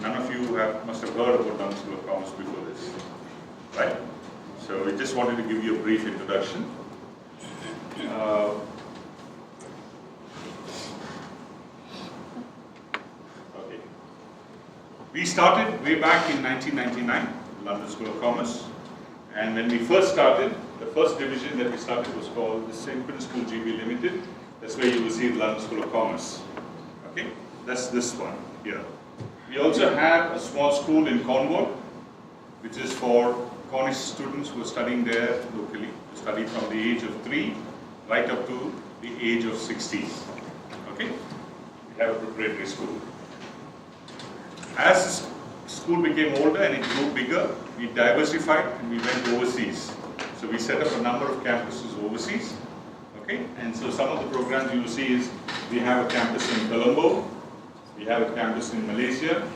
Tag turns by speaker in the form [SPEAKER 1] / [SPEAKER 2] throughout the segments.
[SPEAKER 1] None of you must have heard about London School of Commerce before this, right? So we just wanted to give you a brief introduction. Okay. We started way back in 1999, London School of Commerce, and when we first started, the first division that we started was called the St. Pitt's School GB Limited. That's where you will see the London School of Commerce. Okay, that's this one here. We also have a small school in Cornwall, which is for Cornish students who are studying there locally, to study from the age of 3 right up to the age of 16. Okay? We have a preparatory school. As the school became older and it grew bigger, we diversified and we went overseas. So we set up a number of campuses overseas. Okay? And so some of the programs you will see is we have a campus in Colombo, we have a campus in Malaysia,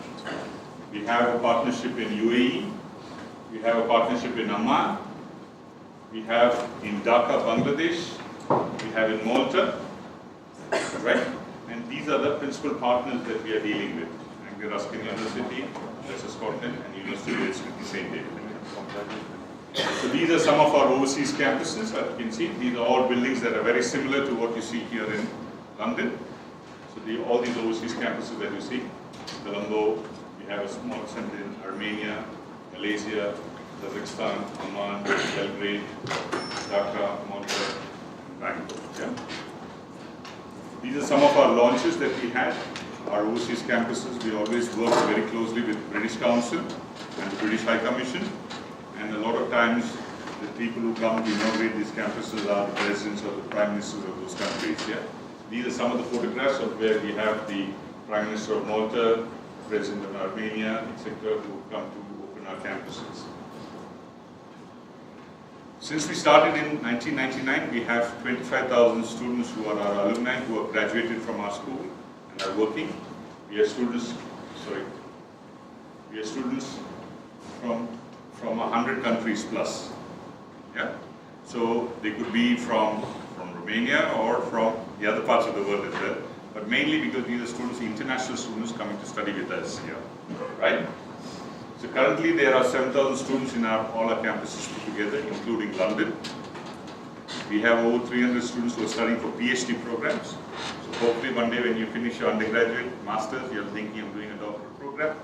[SPEAKER 1] we have a partnership in UAE, we have a partnership in Amman, we have in Dhaka, Bangladesh, we have in Malta, right? And these are the principal partners that we are dealing with. Anglia Ruskin University, Leicester, Scotland, and University of Wales with St. David. So these are some of our overseas campuses. As you can see, these are all buildings that are very similar to what you see here in London. So all these overseas campuses that you see, Colombo, we have a small center in Armenia, Malaysia, Kazakhstan, Oman, Belgrade, Dhaka, Malta, and Bangalore. Yeah? These are some of our launches that we had. Our overseas campuses, we always work very closely with the British Council and the British High Commission. And a lot of times, the people who come to inaugurate these campuses are the presidents or the prime ministers of those countries. Yeah? These are some of the photographs of where we have the Prime Minister of Malta, President of Armenia, etc., who come to open our campuses. Since we started in 1999, we have 25,000 students who are our alumni, who have graduated from our school and are working. We have students, from 100 countries plus. Yeah? So they could be from Romania or from the other parts of the world as well, but mainly because these are students, international students coming to study with us here, right? So currently there are 7,000 students in all our campuses put together, including London. We have over 300 students who are studying for PhD programs. So hopefully one day when you finish your undergraduate, masters, you're thinking of doing a doctoral program.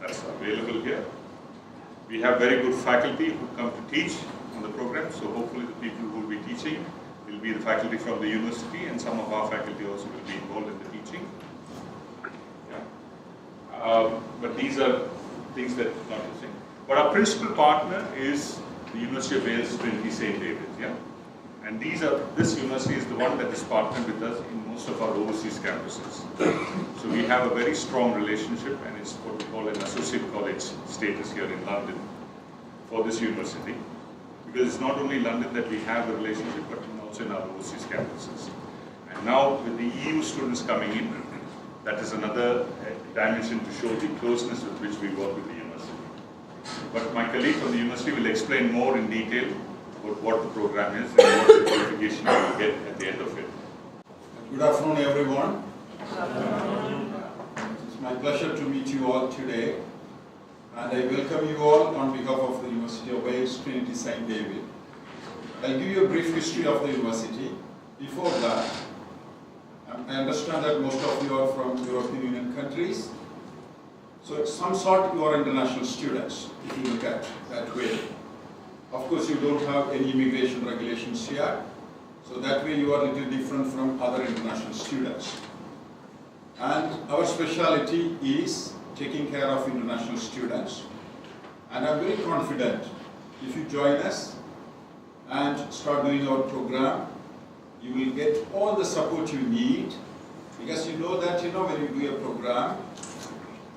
[SPEAKER 1] That's available here. We have very good faculty who come to teach on the program, so hopefully the people who will be teaching will be the faculty from the university, and some of our faculty also will be involved in the teaching. Yeah. But these are things that not to say. But our principal partner is the University of Wales Trinity St. David's. Yeah. And this university is the one that is partnered with us in most of our overseas campuses. So we have a very strong relationship, and it's what we call an associate college status here in London for this university. Because it's not only London that we have a relationship, but also in our overseas campuses. And now with the EU students coming in, that is another dimension to show the closeness with which we work with the university. But my colleague from the university will explain more in detail about what the program is and what the qualification you will get at the end of it.
[SPEAKER 2] Good afternoon, everyone. It's my pleasure to meet you all today, and I welcome you all on behalf of the University of Wales Trinity St. David. I'll give you a brief history of the university. Before that, I understand that most of you are from European Union countries, so some sort you are international students, if you look at that way. Of course, you don't have any immigration regulations here, so that way you are a little different from other international students. And our specialty is taking care of international students. And I'm very confident if you join us and start doing our program, you will get all the support you need, because you know that when you do a program,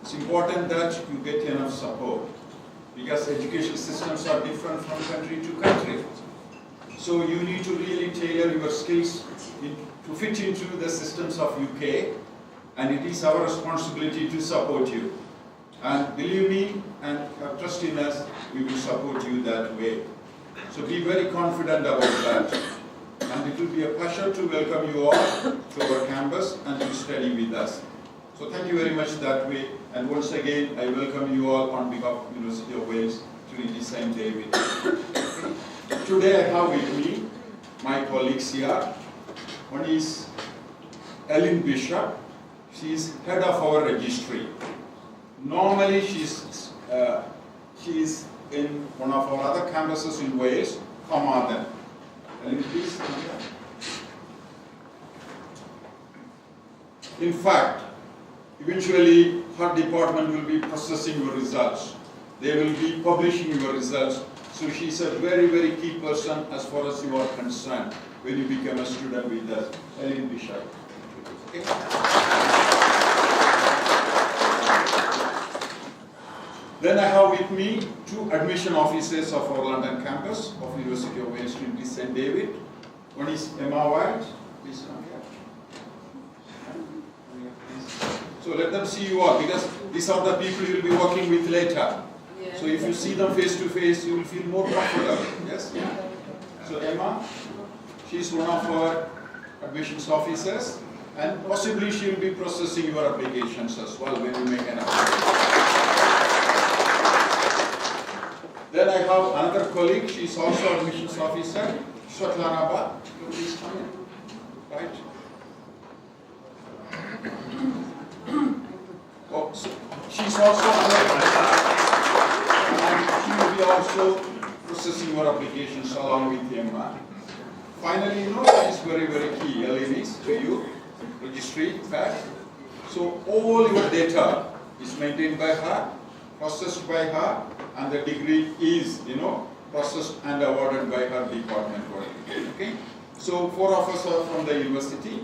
[SPEAKER 2] It's important that you get enough support because education systems are different from country to country. So you need to really tailor your skills to fit into the systems of UK, and it is our responsibility to support you. And believe me and have trust in us, we will support you that way. So be very confident about that. And it will be a pleasure to welcome you all to our campus and to study with us. So thank you very much that way. And once again, I welcome you all on behalf of University of Wales, Trinity St. David. Today I have with me my colleagues here. One is Ellen Bishop. She is head of our registry. Normally she is in one of our other campuses in Wales, Carmarthen. Ellen, please come here. In fact, eventually her department will be processing your results. They will be publishing your results. So she is a very, very key person as far as you are concerned when you become a student with us. Ellen Bishop. Okay. Then I have with me two admission officers of our London campus of University of Wales, Trinity St. David. One is Emma White. Please come here. So let them see you all because these are the people you will be working with later. Yeah. So if you see them face to face, you will feel more comfortable. Yes? Yeah. So Emma, she is one of our admissions officers and possibly she will be processing your applications as well when you make an application. Then I have another colleague, she is also admissions officer, Svetlana Ba. Please come in. Right. Oh, so she's also and she will be also processing your applications along with Emma. Finally, she is very, very key, Ellen, to you, registry, fact. So all your data is maintained by her, processed by her, and the degree is, processed and awarded by her department. Okay? So 4 of us are from the university.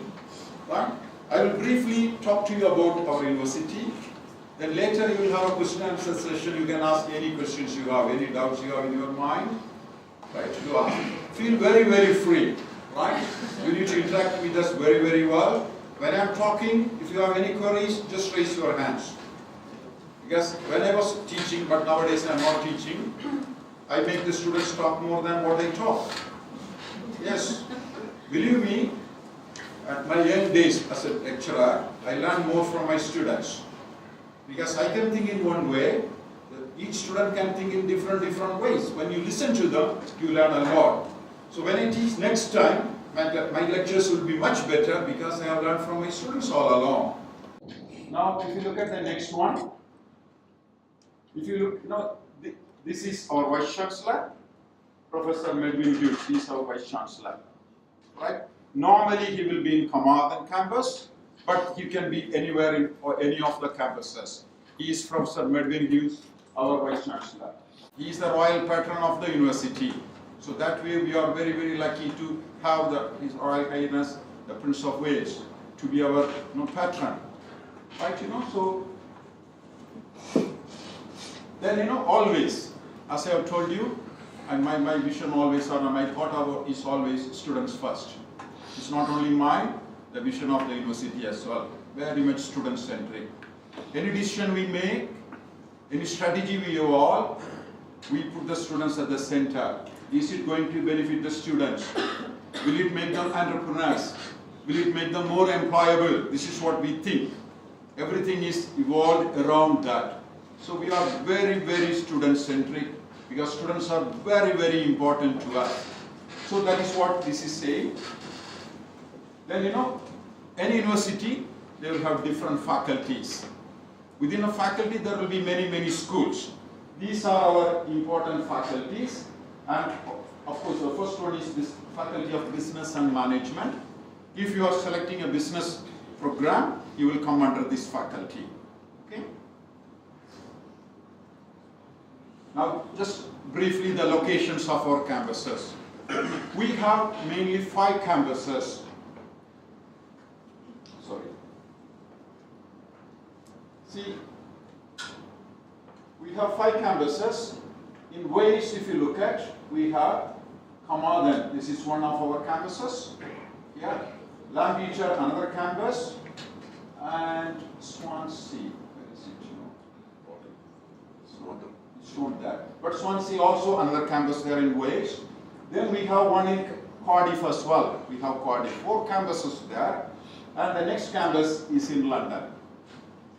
[SPEAKER 2] Right? I will briefly talk to you about our university. Then later you will have a question and answer session. You can ask any questions you have, any doubts you have in your mind. Right? You ask. Feel very, very free. Right? You need to interact with us very, very well. When I am talking, if you have any queries, just raise your hands. Because when I was teaching, but nowadays I am not teaching, I make the students talk more than what they talk. Yes. Believe me, at my young days as a lecturer, I learned more from my students. Because I can think in one way, each student can think in different ways. When you listen to them, you learn a lot. So when I teach next time, my lectures will be much better because I have learned from my students all along. Now, if you look at the next one, if you look, this is our Vice Chancellor, Professor Medwin Hughes. He is our Vice Chancellor. Right? Normally he will be in Carmarthen campus, but he can be anywhere in or any of the campuses. He is Professor Medwin Hughes, our Vice Chancellor. He is the royal patron of the university. So that way we are very, very lucky to have His Royal Highness, the Prince of Wales, to be our patron. Right, so then always, as I have told you, and my vision always, or my thought is always students first. It's not only mine, the vision of the university as well. Very much student-centric. Any decision we make, any strategy we evolve, we put the students at the center. Is it going to benefit the students? Will it make them entrepreneurs? Will it make them more employable? This is what we think. Everything is evolved around that. So we are very, very student-centric because students are very, very important to us. So that is what this is saying. Then any university, they will have different faculties. Within a faculty, there will be many, many schools. These are our important faculties. And of course, the first one is this Faculty of Business and Management. If you are selecting a business program, you will come under this faculty. Okay? Now, just briefly the locations of our campuses. We have mainly 5 campuses. Sorry. See, we have 5 campuses. In Wales, if you look at, we have Carmarthen. This is one of our campuses. Here, Lampeter, another campus, and Swansea. Where is it? It's not there. But Swansea also another campus there in Wales. Then we have one in Cardiff as well. We have Cardiff, 4 campuses there. And the next campus is in London.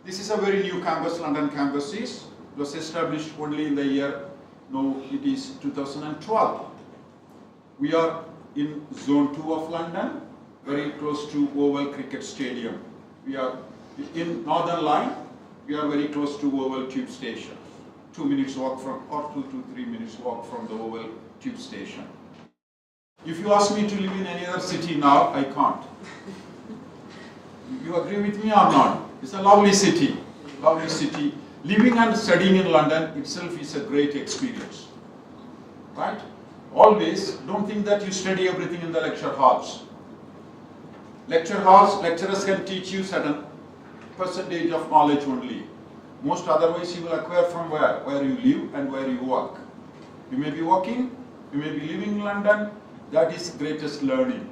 [SPEAKER 2] This is a very new campus, London campus is. It was established only in the year, no, it is 2012. We are in Zone 2 of London, very close to Oval Cricket Stadium. We are in Northern Line, we are very close to Oval Tube Station. 2 minutes walk from, or 2 to 3 minutes walk from the Oval Tube Station. If you ask me to live in any other city now, I can't. You agree with me or not? It's a lovely city, lovely city. Living and studying in London itself is a great experience, right? Always, don't think that you study everything in the lecture halls. Lecture halls, lecturers can teach you certain percentage of knowledge only. Most otherwise you will acquire from where? Where you live and where you work. You may be working, you may be living in London, that is greatest learning,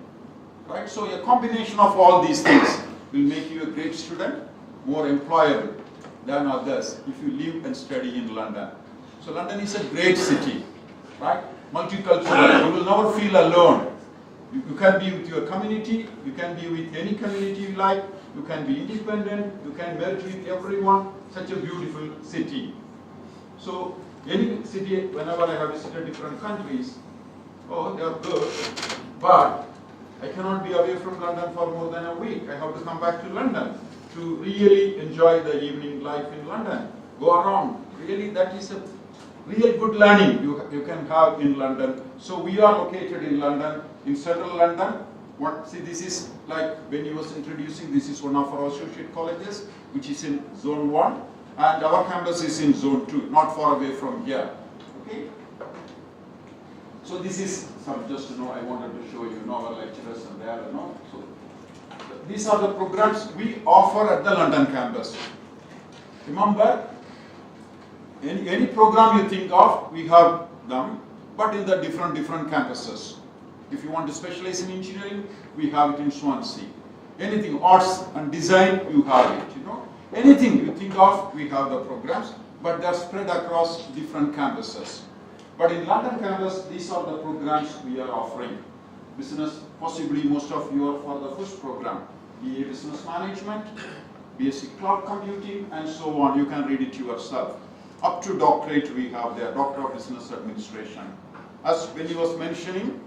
[SPEAKER 2] right? So a combination of all these things will make you a great student, more employable than others if you live and study in London. So London is a great city, right? Multicultural, you will never feel alone. You can be with your community, you can be with any community you like, you can be independent, you can merge with everyone. Such a beautiful city. So any city, whenever I have visited different countries, oh, they are good, but I cannot be away from London for more than a week. I have to come back to London to really enjoy the evening life in London. Go around. Really, that is a real good learning you can have in London. So we are located in London, in central London. See, this is like when he was introducing, this is one of our associate colleges, which is in Zone 1, and our campus is in Zone 2, not far away from here. Okay? So this is some, just to know, I wanted to show you, our lecturers and there, So these are the programs we offer at the London campus. Remember, any program you think of, we have them, but in the different campuses. If you want to specialize in engineering, we have it in Swansea. Anything, arts and design, you have it, Anything you think of, we have the programs, but they're spread across different campuses. But in London campus, these are the programs we are offering. Business, possibly most of you are for the first program. BA Business Management, BSc Cloud Computing, and so on. You can read it yourself. Up to doctorate we have there, Doctor of Business Administration. As when he was mentioning,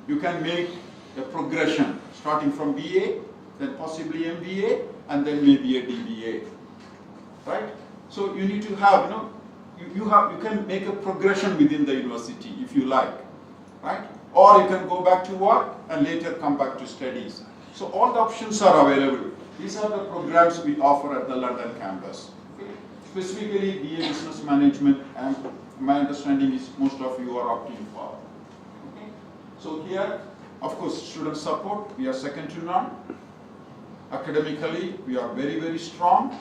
[SPEAKER 2] you can make a progression starting from BA, then possibly MBA, and then maybe a DBA, right? So you need to have, you can make a progression within the university if you like, right? Or you can go back to work and later come back to studies. So all the options are available. These are the programs we offer at the London campus. Okay? Specifically BA Business Management, and my understanding is most of you are opting for. Okay? So here, of course, student support, we are second to none. Academically, we are very, very strong.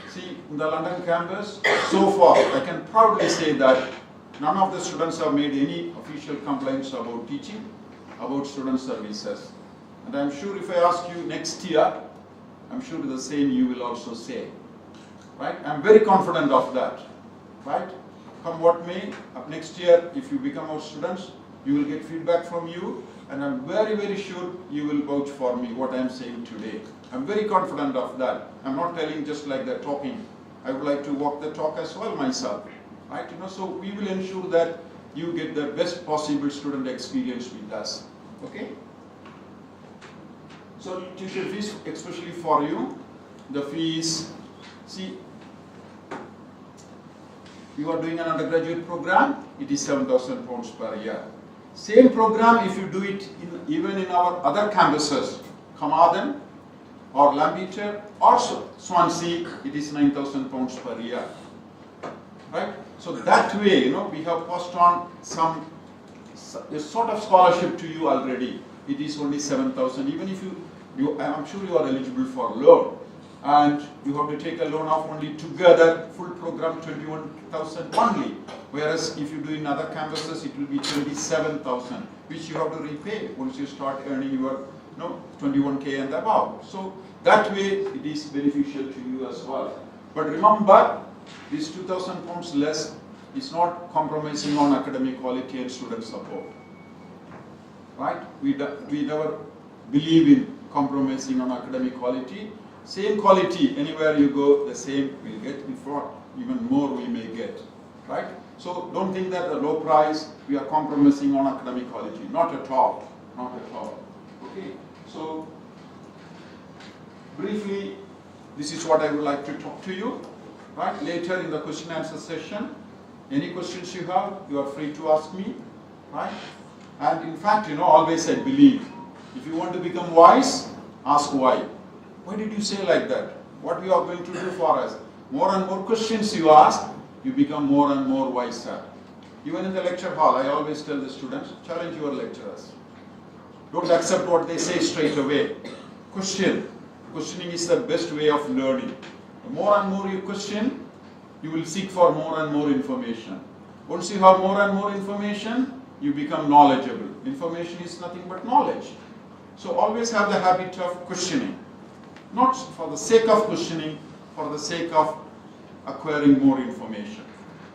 [SPEAKER 2] See, in the London campus, so far, I can proudly say that none of the students have made any official complaints about teaching, about student services. And I'm sure if I ask you next year, I'm sure the same you will also say. Right? I'm very confident of that. Right? Come what may, up next year, if you become our students, you will get feedback from you. And I'm very, very sure you will vouch for me, what I'm saying today. I'm very confident of that. I'm not telling just like that talking. I would like to walk the talk as well myself. Right? So we will ensure that you get the best possible student experience with us. Okay? So tuition fees, especially for you, the fees, see, you are doing an undergraduate program, it is £7,000 per year. Same program, if you do it even in our other campuses, Carmarthen or Lampeter or Swansea, it is £9,000 per year. Right? So that way, we have passed on a sort of scholarship to you already. It is only 7,000. Even if I'm sure you are eligible for loan, and you have to take a loan of only together full program 21,000 only. Whereas if you do in other campuses, it will be 27,000, which you have to repay once you start earning your 21K and above. So that way it is beneficial to you as well. But remember, this 2,000 pounds less is not compromising on academic quality and student support. Right? We never believe in compromising on academic quality. Same quality, anywhere you go, the same we'll get, if not even more we may get. Right? So don't think that the low price, we are compromising on academic quality. Not at all. Not at all. Okay? So, briefly, this is what I would like to talk to you. Right? Later in the question answer session, any questions you have, you are free to ask me. Right? And in fact, always I believe, if you want to become wise, ask why. Why did you say like that? What you are going to do for us? More and more questions you ask, you become more and more wiser. Even in the lecture hall, I always tell the students, challenge your lecturers. Don't accept what they say straight away. Question. Questioning is the best way of learning. The more and more you question, you will seek for more and more information. Once you have more and more information, you become knowledgeable. Information is nothing but knowledge. So always have the habit of questioning. Not for the sake of questioning, for the sake of acquiring more information.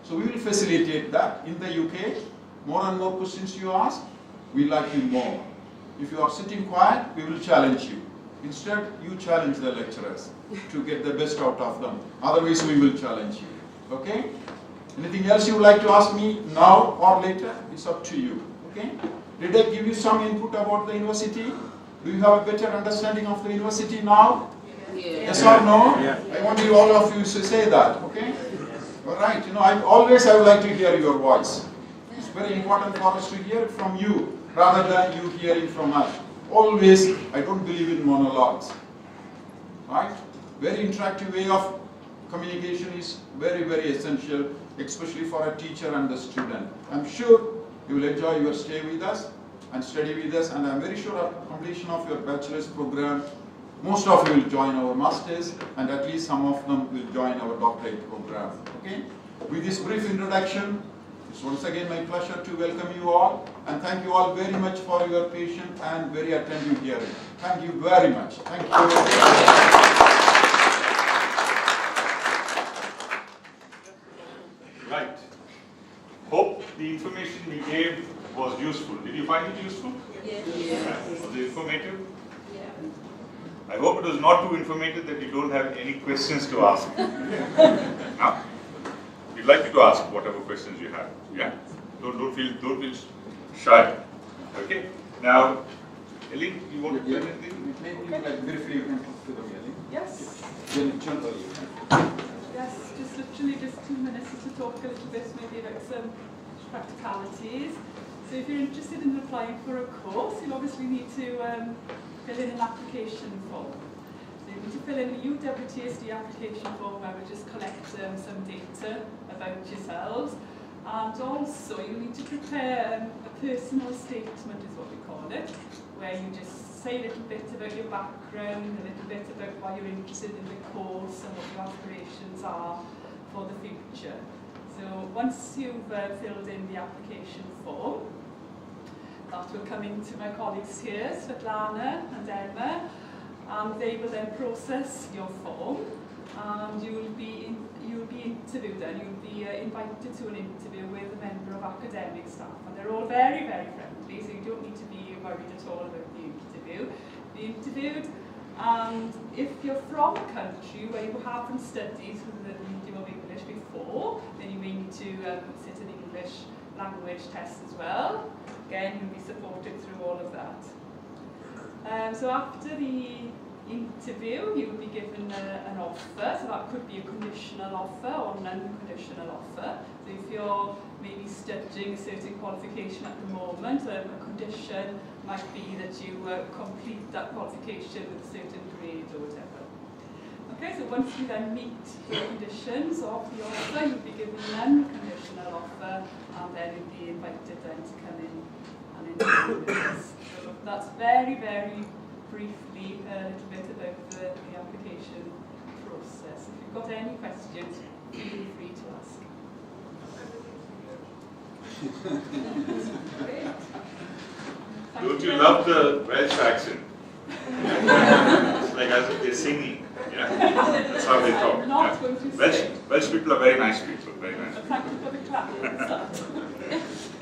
[SPEAKER 2] So we will facilitate that. In the UK, more and more questions you ask, we like you more. If you are sitting quiet, we will challenge you. Instead, you challenge the lecturers to get the best out of them. Otherwise, we will challenge you. Okay? Anything else you would like to ask me now or later? It's up to you. Okay? Did I give you some input about the university? Do you have a better understanding of the university now? Yes or no? Yeah. I want you all of you to say that. Okay? All right. I would like to hear your voice. It's very important for us to hear it from you rather than you hearing from us. Always, I don't believe in monologues. Right? Very interactive way of communication is very, very essential, especially for a teacher and the student. I'm sure you will enjoy your stay with us and study with us, and I'm very sure after completion of your bachelor's program, most of you will join our masters, and at least some of them will join our doctorate program. Okay? With this brief introduction, it's once again my pleasure to welcome you all, and thank you all very much for your patience and very attentive hearing. Thank you very much. Thank you.
[SPEAKER 1] Right. Hope the information we gave was useful. Did you find it useful?
[SPEAKER 3] Yes.
[SPEAKER 1] Right. Was it informative? Yeah. I hope it was not too informative that you don't have any questions to ask. Now, we'd like you to ask whatever questions you have. Yeah? Don't feel shy. Okay? Now, Eileen, you want to say anything?
[SPEAKER 2] Maybe briefly you can talk to them, Eileen.
[SPEAKER 3] Yes.
[SPEAKER 2] Generally.
[SPEAKER 3] Yes, just literally just 2 minutes to talk a little bit maybe about some practicalities. So if you're interested in applying for a course, you'll obviously need to fill in an application form. So you need to fill in a UWTSD application form where we just collect some data about yourselves. And also you need to prepare a personal statement is what we call it, where you just say a little bit about your background, a little bit about why you're interested in the course and what your aspirations are for the future. So once you've filled in the application form, that will come into my colleagues here, Svetlana and Emma, and they will then process your form, and you'll be interviewed then. You'll be invited to an interview with a member of academic staff, and they're all very, very friendly, so you don't need to be worried at all about the interview. Be interviewed, and if you're from a country where you haven't studied with the medium of English before, then you may need to sit an English language test as well. Again, you'll be supported through all of that. So after the interview, you will be given an offer. So that could be a conditional offer or non-conditional offer. So if you're maybe studying a certain qualification at the moment, a condition might be that you complete that qualification with a certain grade or whatever. Okay, so once you then meet the conditions of the offer, you'll be given an unconditional offer, and then you'll be invited then to come in and interview with us. So that's very, very briefly a little bit about the application process. If you've got any questions, feel free to ask.
[SPEAKER 1] Don't you love the Welsh accent? It's like as if they're singing. Yeah, that's how they talk.
[SPEAKER 3] Not
[SPEAKER 1] Yeah.
[SPEAKER 3] going to
[SPEAKER 1] Welsh,
[SPEAKER 3] say.
[SPEAKER 1] Welsh people are very nice people, very nice.
[SPEAKER 3] Thank you for the clap at the start.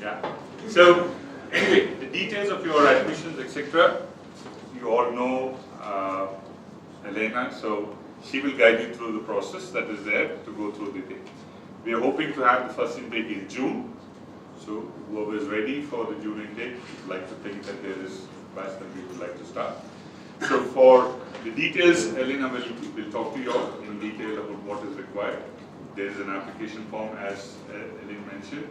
[SPEAKER 1] Yeah. So anyway, the details of your admissions, etc. You all know Elena, so she will guide you through the process that is there to go through the thing. We are hoping to have the first intake in June. So whoever is ready for the June intake would like to think that there is batch that we would like to start. So for the details, Elena will talk to you all in detail about what is required. There is an application form, as Elena mentioned,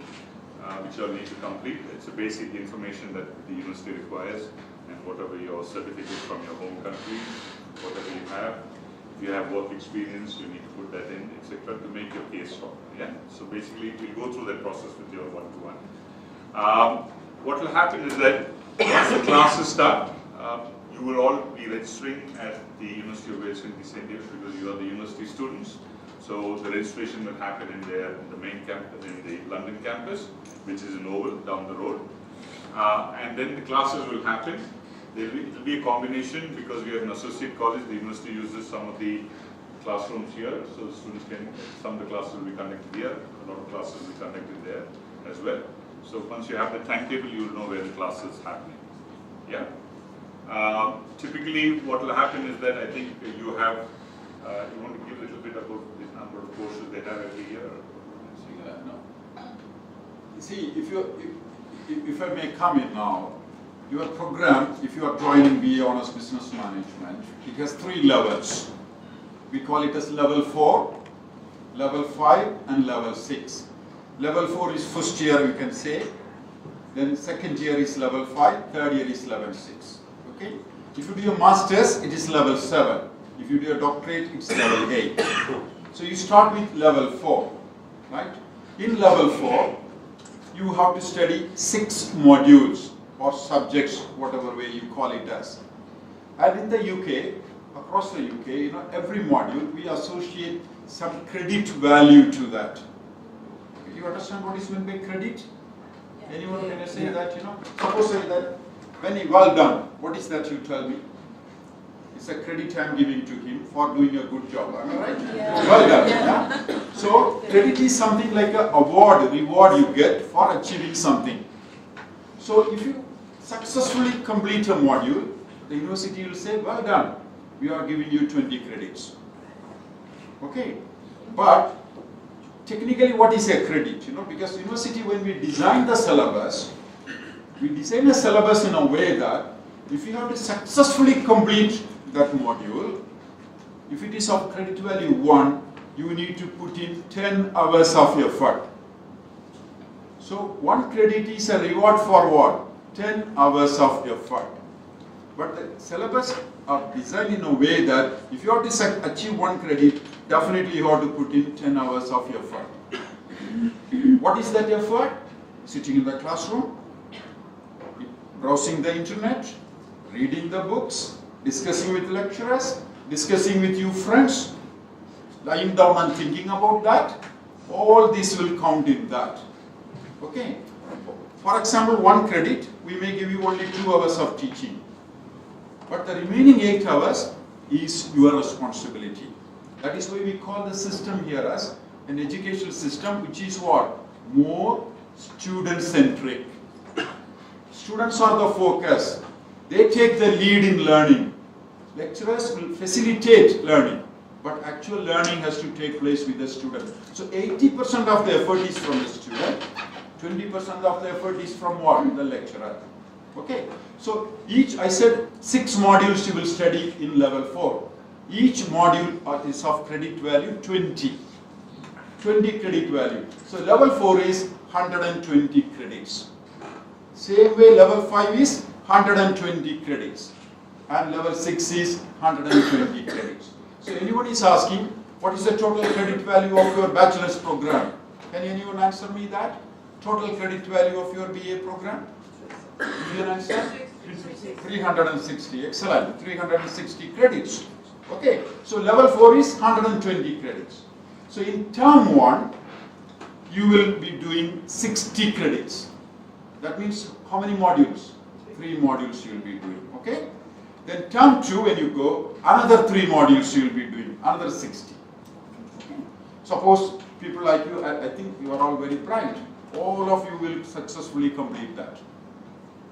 [SPEAKER 1] which you'll need to complete. It's a basic information that the university requires, and whatever your certificates from your home country, whatever you have. If you have work experience, you need to put that in, etc., to make your case strong. Yeah. So basically, we'll go through that process with your one-to-one. What will happen is that once the classes start, you will all be registering at the University of Wales Trinity St. David because you are the university students. So the registration will happen in the main campus, in the London campus, which is in Oval down the road. And then the classes will happen. It will be a combination because we are an associate college. The university uses some of the classrooms here, so the students can, some of the classes will be conducted here, a lot of classes will be conducted there as well. So once you have the timetable, you will know where the class is happening. Yeah. Typically, what will happen is that I think you have, you want to give a little bit about the number of courses they have every year?
[SPEAKER 2] No. You see, if I may come in now, your program, if you are joining BA Honours Business Management, it has 3 levels. We call it as level 4, level 5, and level 6. Level 4 is first year, you can say. Then second year is level 5, third year is level 6. Okay? If you do a master's, it is level 7. If you do a doctorate, it's level 8. So you start with level 4, right? In level 4, you have to study 6 modules or subjects, whatever way you call it as. And in the UK, across the UK, you know, every module, we associate some credit value to that. You understand what is meant by credit? Anyone can say that, you know? Suppose say that, when he well done, what is that you tell me? It's a credit I'm giving to him for doing a good job, am I right?
[SPEAKER 4] Yeah.
[SPEAKER 2] Well done.
[SPEAKER 4] Yeah.
[SPEAKER 2] Yeah? So, credit is something like an award, reward you get for achieving something. So, if you successfully complete a module, the university will say, well done, we are giving you 20 credits. Okay? But, technically what is a credit? You know, because university, when we design the syllabus, we design a syllabus in a way that if you have to successfully complete that module, if it is of credit value 1, you need to put in 10 hours of effort. So 1 credit is a reward for what? 10 hours of effort. But the syllabus are designed in a way that if you have to achieve 1 credit, definitely you have to put in 10 hours of effort. What is that effort? Sitting in the classroom, browsing the internet, reading the books, discussing with lecturers, discussing with you friends, lying down and thinking about that. All this will count in that. Okay? For example, 1 credit, we may give you only 2 hours of teaching. But the remaining 8 hours is your responsibility. That is why we call the system here as an educational system which is what? More student-centric. Students are the focus. They take the lead in learning. Lecturers will facilitate learning, but actual learning has to take place with the student. So 80% of the effort is from the student, 20% of the effort is from what? The lecturer. Okay, so each, I said 6 modules you will study in level 4. Each module is of credit value 20 credit value. So level 4 is 120 credits. Same way level 5 is 120 credits. And level 6 is 120 credits. So anyone is asking, what is the total credit value of your bachelor's program? Can anyone answer me that? Total credit value of your BA program? Give me an answer? 360. Excellent. 360 credits. Okay. So level 4 is 120 credits. So in term 1, you will be doing 60 credits. That means how many modules? 3 modules you will be doing, okay? Then term 2, when you go, another 3 modules you will be doing, another 60. Okay? Suppose people like you, I think you are all very bright. All of you will successfully complete that.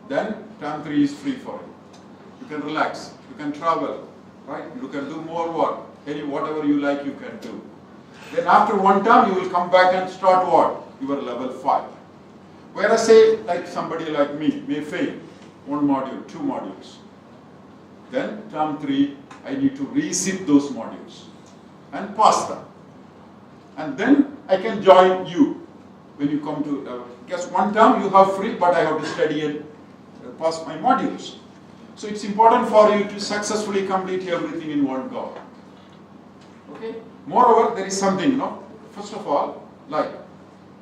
[SPEAKER 2] Then term 3 is free for you. You can relax, you can travel, right? You can do more work. Whatever you like, you can do. Then after 1 term, you will come back and start what? Your level 5. Whereas say, like somebody like me may fail 1 module, 2 modules. Then term 3, I need to resit those modules and pass them. And then I can join you when you come to, because 1 term you have free, but I have to study and pass my modules. So it's important for you to successfully complete everything in 1 go. Okay? Moreover, there is something, first of all, like,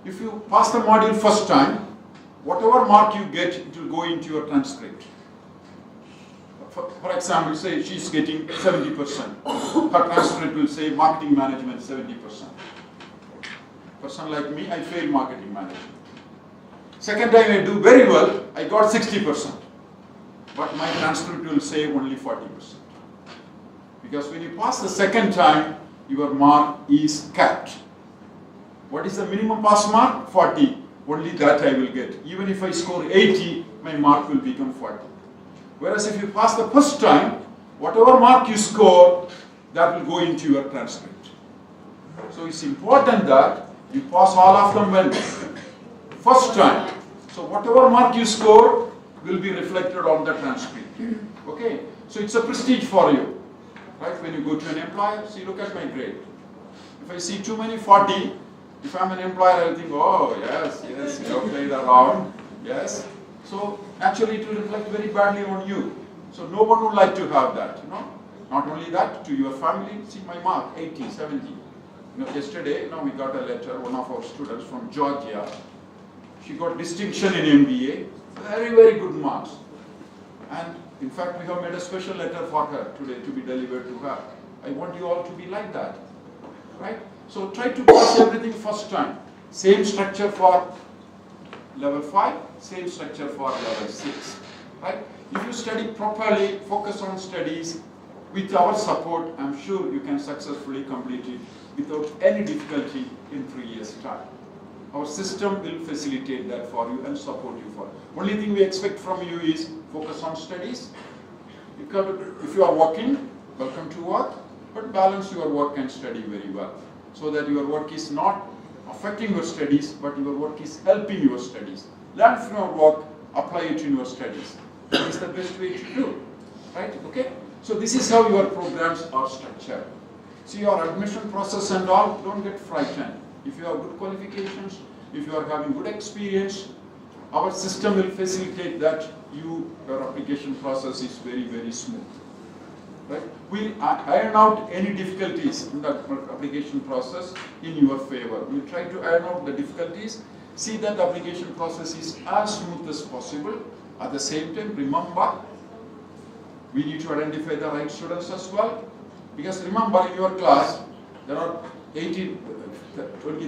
[SPEAKER 2] if you pass the module first time, whatever mark you get, it will go into your transcript. For example, say she's getting 70%. Her transcript will say marketing management 70%. Person like me, I failed marketing management. Second time I do very well, I got 60%. But my transcript will say only 40%. Because when you pass the second time, your mark is capped. What is the minimum pass mark? 40. Only that I will get. Even if I score 80, my mark will become 40. Whereas if you pass the first time, whatever mark you score, that will go into your transcript. So it's important that you pass all of them when first time. So whatever mark you score will be reflected on the transcript. Okay? So it's a prestige for you. Right? When you go to an employer, see, look at my grade. If I see too many 40, if I'm an employer, I'll think, oh, yes, you have played around, yes. So actually it will reflect very badly on you. So no one would like to have that, Not only that, to your family, see my mark, 80, 70. Yesterday, we got a letter, one of our students from Georgia. She got distinction in MBA, very, very good marks. And in fact, we have made a special letter for her today to be delivered to her. I want you all to be like that, right? So try to pass everything first time. Same structure for level 5, same structure for level 6, right? If you study properly, focus on studies, with our support, I'm sure you can successfully complete it without any difficulty in 3 years' time. Our system will facilitate that for you and support you for it. Only thing we expect from you is focus on studies. If you are working, welcome to work, but balance your work and study very well, so that your work is not affecting your studies, but your work is helping your studies. Learn from your work, apply it in your studies. That is the best way to do, right? Okay? So this is how your programs are structured. See, your admission process and all, don't get frightened. If you have good qualifications, if you are having good experience, our system will facilitate that your application process is very, very smooth. Right? We'll iron out any difficulties in the application process in your favor. We'll try to iron out the difficulties, see that the application process is as smooth as possible. At the same time, remember, we need to identify the right students as well. Because remember, in your class, there are 20,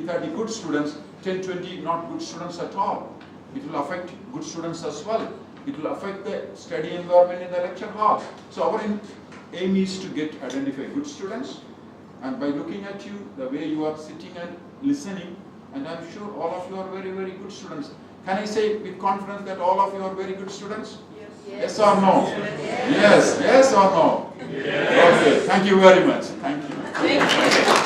[SPEAKER 2] 30 good students, 10, 20 not good students at all. It will affect good students as well. It will affect the study environment in the lecture hall. So our aim is to identify good students, and by looking at you, the way you are sitting and listening, and I'm sure all of you are very, very good students. Can I say with confidence that all of you are very good students? Yes, yes or no? Yes, yes or no? Yes. Okay, thank you very much. Thank you.